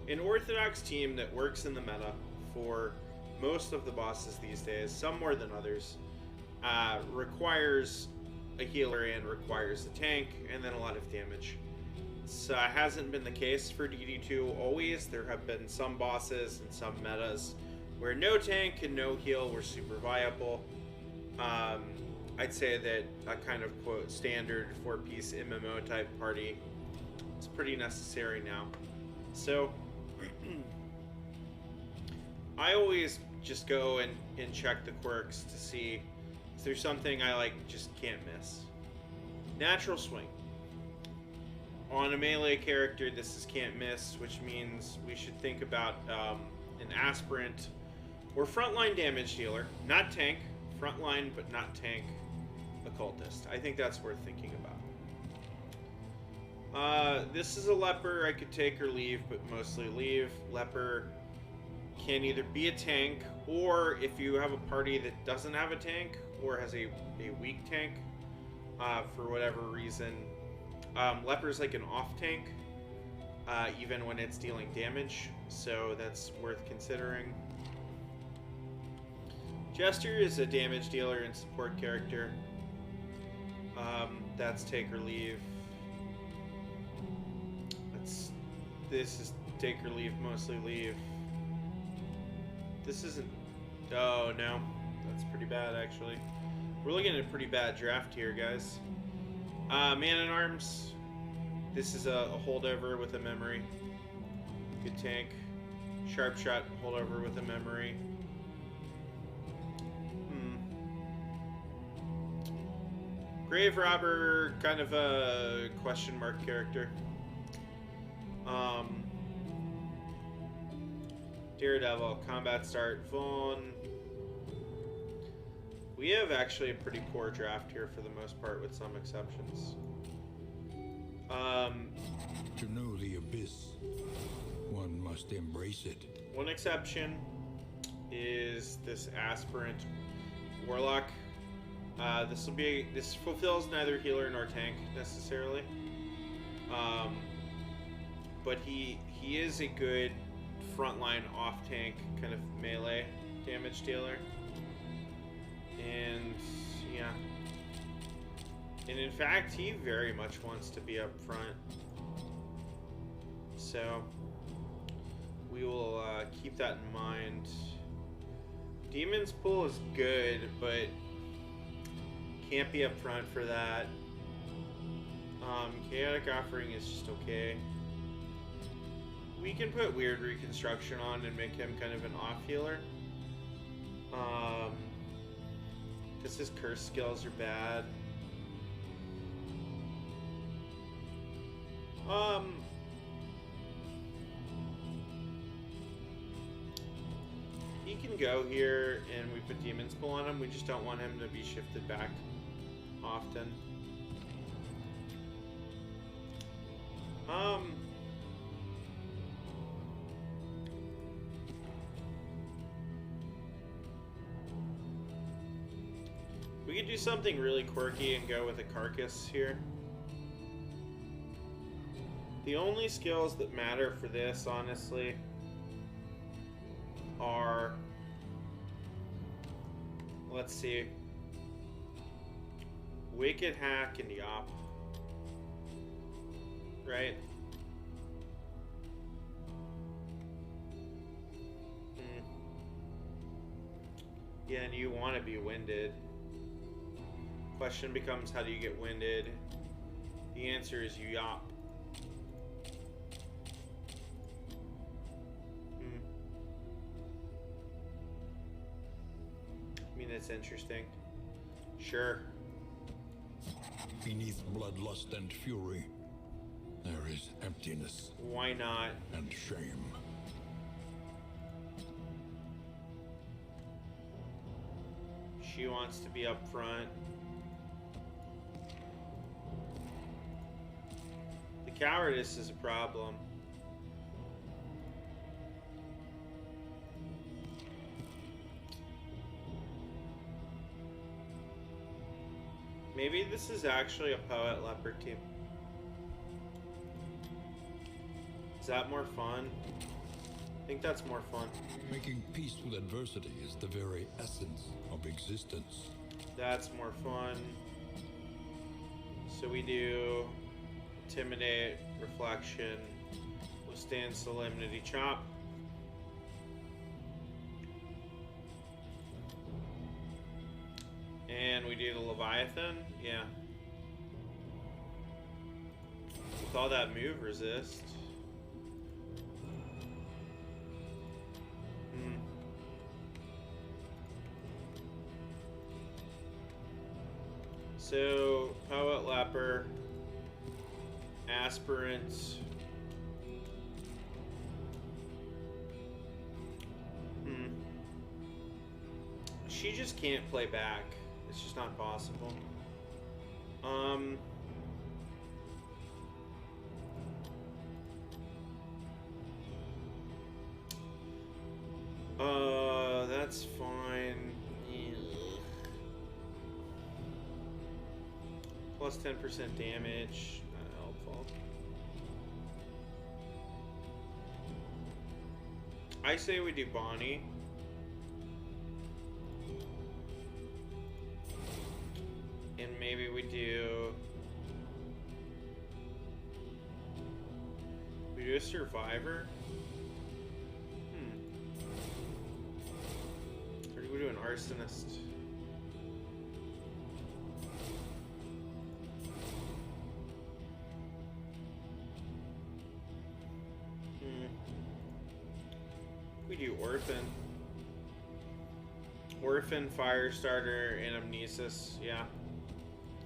an orthodox team that works in the meta for most of the bosses these days, some more than others, requires a healer and requires a tank, and then a lot of damage. It hasn't been the case for DD2 always. There have been some bosses and some metas where no tank and no heal were super viable. I'd say that a kind of, quote, standard 4-piece MMO type party is pretty necessary now. So, I always just go and check the quirks to see if there's something I, like, just can't miss. Natural swing. On a melee character, this is can't miss, which means we should think about an aspirant or frontline damage dealer. Not tank. Frontline, but not tank. Occultist. I think that's worth thinking about. This is a Leper. I could take or leave, but mostly leave. Leper can either be a tank, or if you have a party that doesn't have a tank, or has a weak tank, for whatever reason, Leper's like an off tank, even when it's dealing damage, so that's worth considering. Jester is a damage dealer and support character. That's take or leave. This is take or leave, mostly leave. This isn't... Oh, no. That's pretty bad, actually. We're looking at a pretty bad draft here, guys. Man-at-Arms. This is a holdover with a memory. Good tank. Sharp Shot, holdover with a memory. Grave Robber, kind of a question mark character. Daredevil, combat start, Vaughn. We have actually a pretty poor draft here for the most part, with some exceptions. To know the abyss, one must embrace it. One exception is this aspirant warlock. This fulfills neither healer nor tank necessarily. But he is a good frontline off tank kind of melee damage dealer. And yeah. And in fact, he very much wants to be up front. So we will keep that in mind. Demon's Pool is good, but can't be up front for that. Chaotic Offering is just okay. We can put Weird Reconstruction on and make him kind of an off healer. Because his curse skills are bad. He can go here and we put Demon's Pull on him. We just don't want him to be shifted back often. We could do something really quirky and go with a Carcass here. The only skills that matter for this, honestly, are, let's see, Wicked Hack and Yop, right? Yeah, and you want to be winded. Question becomes, how do you get winded? The answer is you Yop. I mean, it's interesting. Sure. Beneath bloodlust and fury, there is emptiness. Why not? And shame. She wants to be up front. The cowardice is a problem. Maybe this is actually a Poet Leper team. Is that more fun? I think that's more fun. Making peace with adversity is the very essence of existence. That's more fun. So we do Intimidate, Reflection, Withstand Solemnity, Chop. And we do the Leviathan, yeah. With all that move resist. So, Poet Leper, Aspirant. She just can't play back. It's just not possible. That's fine. Ugh. Plus 10% damage. Not helpful. I say we do Bonnie. And maybe we do a Survivor? Or do we do an Arsonist? We do Orphan. Orphan, Firestarter, and Amnesis. Yeah.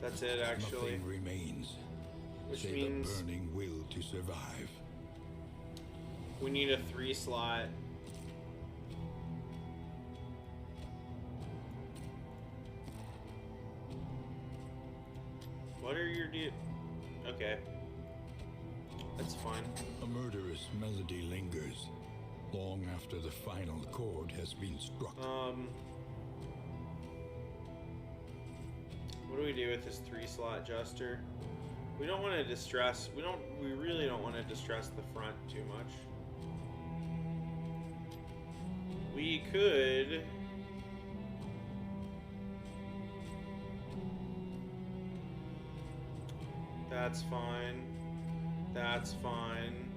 That's it, actually. Nothing remains. Which Save means a burning will to survive. we need a 3-slot. What are your Okay. That's fine. A murderous melody lingers long after the final chord has been struck. What do we do with this 3-slot Juster? We don't want to distress. We really don't want to distress the front too much. We could. That's fine. That's fine.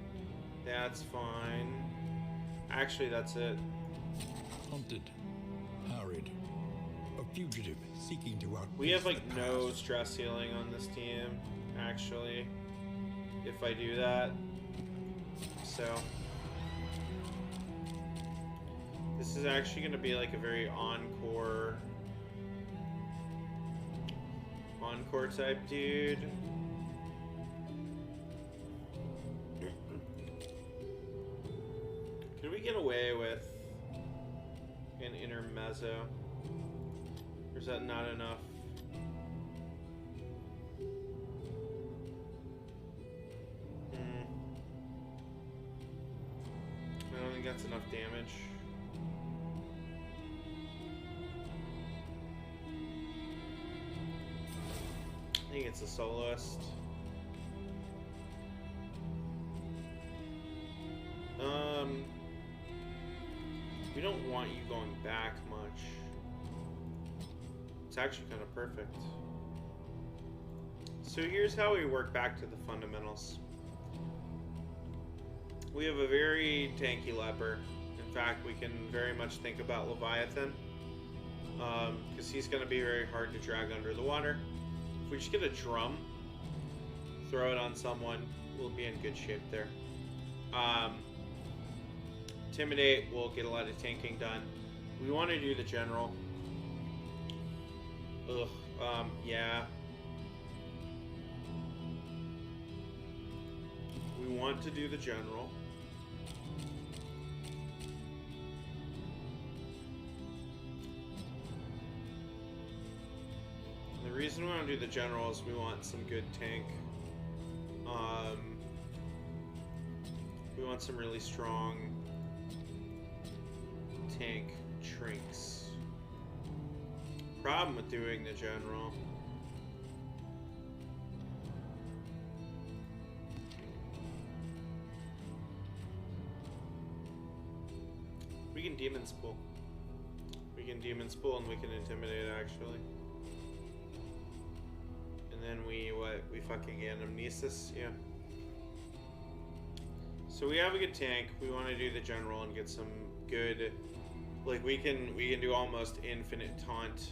That's fine. Actually, that's it. Hunted, harried, a fugitive seeking to outpace We have like the no past. stress healing on this team, actually. If I do that. So this is actually going to be like a very encore type dude. Could we get away with an intermezzo? Or is that not enough? I don't think that's enough damage. I think it's a soloist. We don't want you going back much. It's actually kind of perfect. So here's how we work back to the fundamentals. We have a very tanky Leper. In fact, we can very much think about Leviathan. Because he's going to be very hard to drag under the water. If we just get a drum, throw it on someone, we'll be in good shape there. Intimidate, we'll get a lot of tanking done. We want to do the general. Yeah. We want to do the general. The reason we want to do the general is we want some good tank. We want some really strong tank trinks. Problem with doing the general. can demon spool. We can demon spool and we can intimidate actually. And then we fucking get amnesis, yeah. So we have a good tank. We want to do the general and get some good, like we can do almost infinite taunt,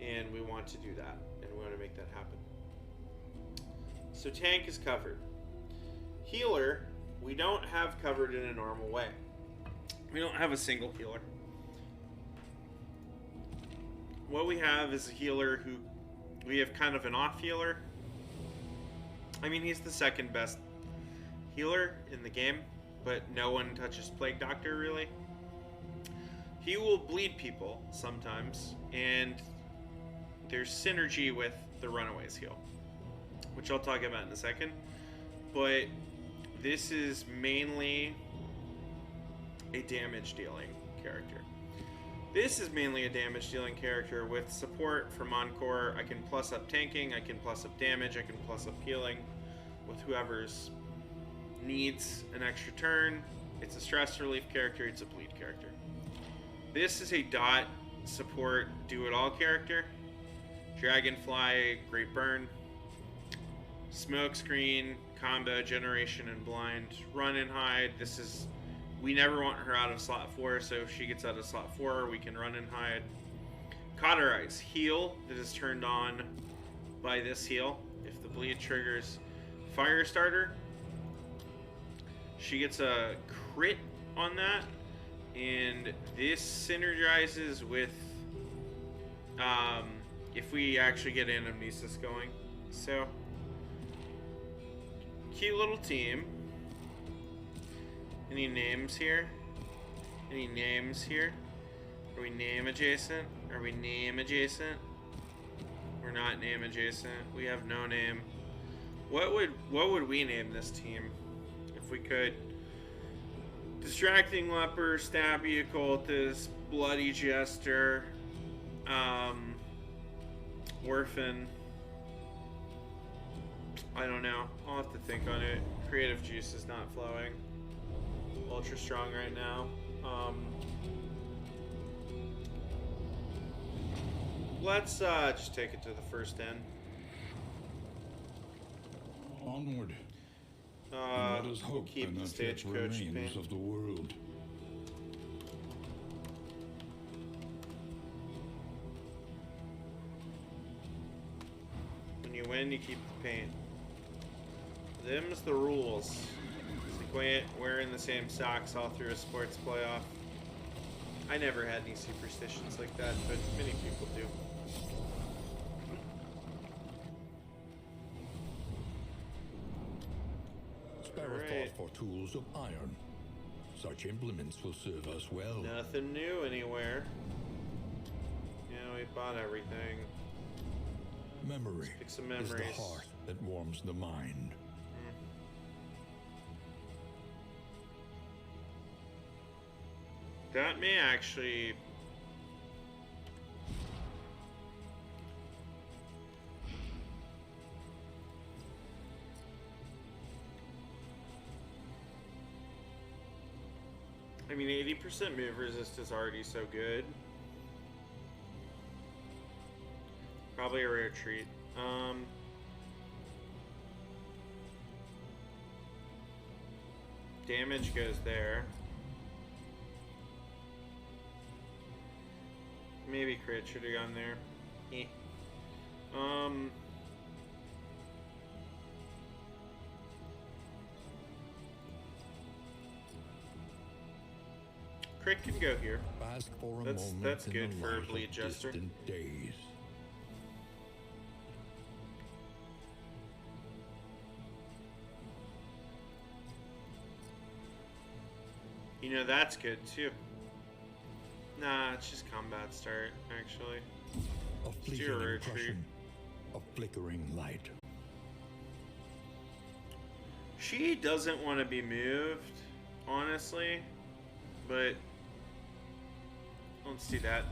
and we want to do that, and we want to make that happen. So tank is covered. Healer, we don't have covered in a normal way. We don't have a single healer. What we have is a healer who, we have kind of an off healer. I mean, he's the second best healer in the game, but no one touches Plague Doctor really. He will bleed people sometimes, and there's synergy with the Runaways heal, which I'll talk about in a second. But this is mainly a damage dealing character. This is mainly a damage dealing character with support from Encore. I can plus up tanking, I can plus up damage, I can plus up healing with whoever's needs an extra turn. It's a stress relief character, it's a bleed character. This is a dot support do-it-all character. Dragonfly, Great Burn, Smoke Screen, Combo, Generation, and Blind, Run and Hide. This is, we never want her out of slot 4, so if she gets out of slot 4, we can Run and Hide. Cauterize, heal that is turned on by this heal. If the bleed triggers Firestarter, she gets a crit on that, and this synergizes with if we actually get Anamnesis going. So, cute little team. Any names here? Any names here? Are we name adjacent? Are we name adjacent? We're not name adjacent. We have no name. What would we name this team if we could? Distracting Leper, Stabby Occultist, Bloody Jester, Orphan. I don't know. I'll have to think on it. Creative juice is not flowing. Ultra strong right now. Let's just take it to the first end. Onward. Let us hope keep the stagecoach remains of the world. When you win, you keep the paint. Them's the rules. It's like wearing the same socks all through a sports playoff. I never had any superstitions like that, but many people do. Spare a thought for tools of iron. Such implements will serve us well. Nothing new anywhere. Yeah, we bought everything. Memory Let's pick some is memories. the heart that warms the mind. That may actually... I mean, 80% move resist is already so good. Probably a rare treat. Damage goes there. Maybe crit should have gone there. Eh. Crit can go here. Ask for a That's moment in good the for a light bleed of jester. distant days. You know, that's good too. Nah, it's just combat start, actually. A Let's fleeting do a retreat. impression of flickering light. She doesn't want to be moved, honestly, but let's do that.